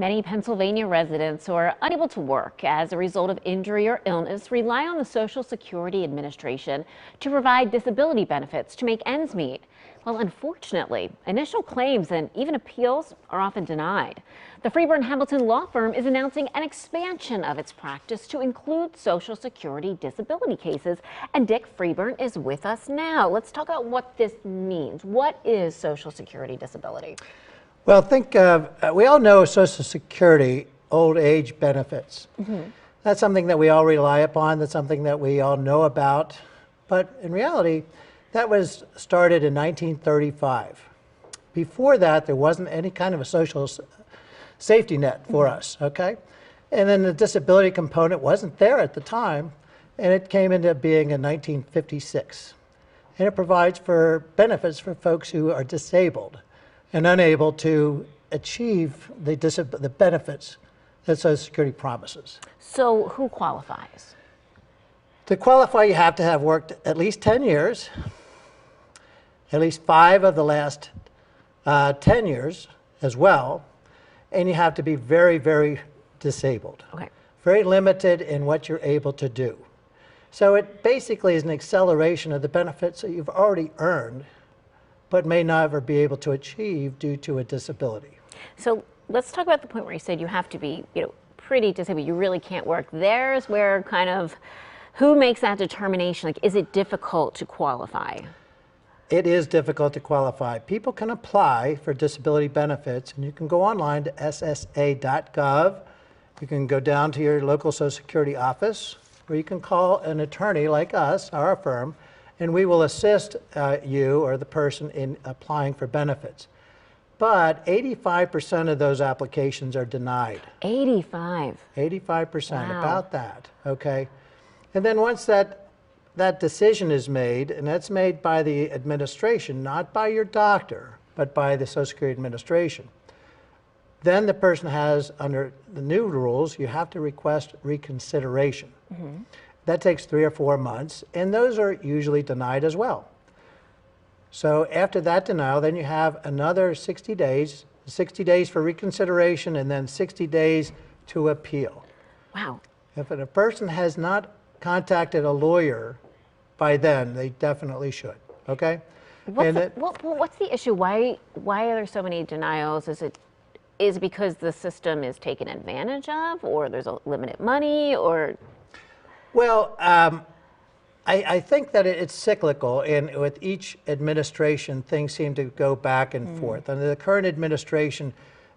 Many Pennsylvania residents who are unable to work as a result of injury or illness rely on the Social Security Administration to provide disability benefits to make ends meet. Well, unfortunately, initial claims and even appeals are often denied. The Freeburn Hamilton law firm is announcing an expansion of its practice to include Social Security disability cases. And Dick Freeburn is with us now. Let's talk about what this means. What is Social Security disability? Well, we all know Social Security old age benefits. That's something that we all rely upon. That's something that we all know about. But in reality, that was started in 1935. Before that, there wasn't any kind of a social safety net for us, okay? And then the disability component wasn't there at the time, and it came into being in 1956. And it provides for benefits for folks who are disabled and unable to achieve the benefits that Social Security promises. So who qualifies? To qualify, you have to have worked at least 10 years, at least 5 of the last 10 years as well, and you have to be very, very disabled. Okay. Very limited in what you're able to do. So it basically is an acceleration of the benefits that you've already earned but may never be able to achieve due to a disability. So let's talk about the point where you said you have to be, pretty disabled. You really can't work. There's where kind of, who makes that determination? Like, is it difficult to qualify? It is difficult to qualify. People can apply for disability benefits, and you can go online to ssa.gov. You can go down to your local Social Security office, or you can call an attorney like us, our firm, and we will assist you or the person in applying for benefits. But 85% of those applications are denied. 85%, Wow. about that, okay? And then once that decision is made, and that's made by the administration, not by your doctor, but by the Social Security Administration, then the person has, under the new rules, you have to request reconsideration. That takes 3 or 4 months, and those are usually denied as well. So after that denial, then you have another 60 days for reconsideration, and then 60 days to appeal. Wow. If a person has not contacted a lawyer by then, they definitely should, okay? What's the issue? Why are there so many denials? Is it because the system is taken advantage of, or there's a limited money, or? Well, I think that it's cyclical, and with each administration, things seem to go back and forth. Under the current administration,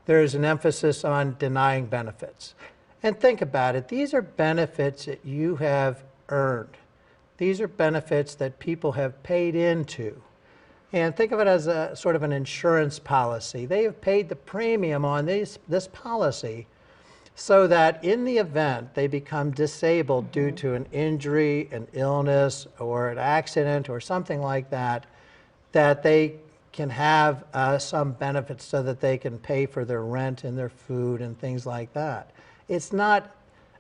there is an emphasis on denying benefits. And think about it, these are benefits that you have earned. These are benefits that people have paid into. And think of it as a sort of an insurance policy. They have paid the premium on this policy so that in the event they become disabled due to an injury, an illness, or an accident or something like that, that they can have some benefits so that they can pay for their rent and their food and things like that. It's not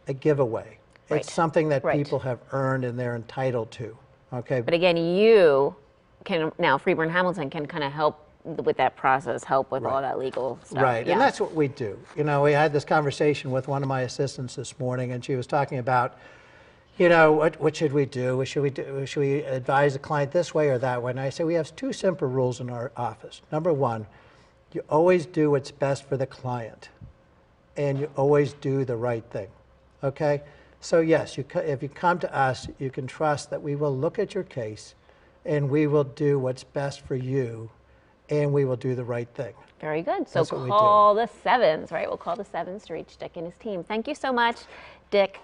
a giveaway. Right. It's something that Right. people have earned and they're entitled to. Okay. But again, you can now, Freeburn Hamilton can kind of help with that process, help with all that legal stuff. Right, Yeah. and that's what we do. We had this conversation with one of my assistants this morning, and she was talking about, what should we do? Should we advise the client this way or that way? And I say we have 2 simple rules in our office. Number 1, you always do what's best for the client, and you always do the right thing. Okay? So yes, if you come to us, you can trust that we will look at your case, and we will do what's best for you, and we will do the right thing. Very good. So That's what we call the 7s, right? We'll call the 7s to reach Dick and his team. Thank you so much, Dick.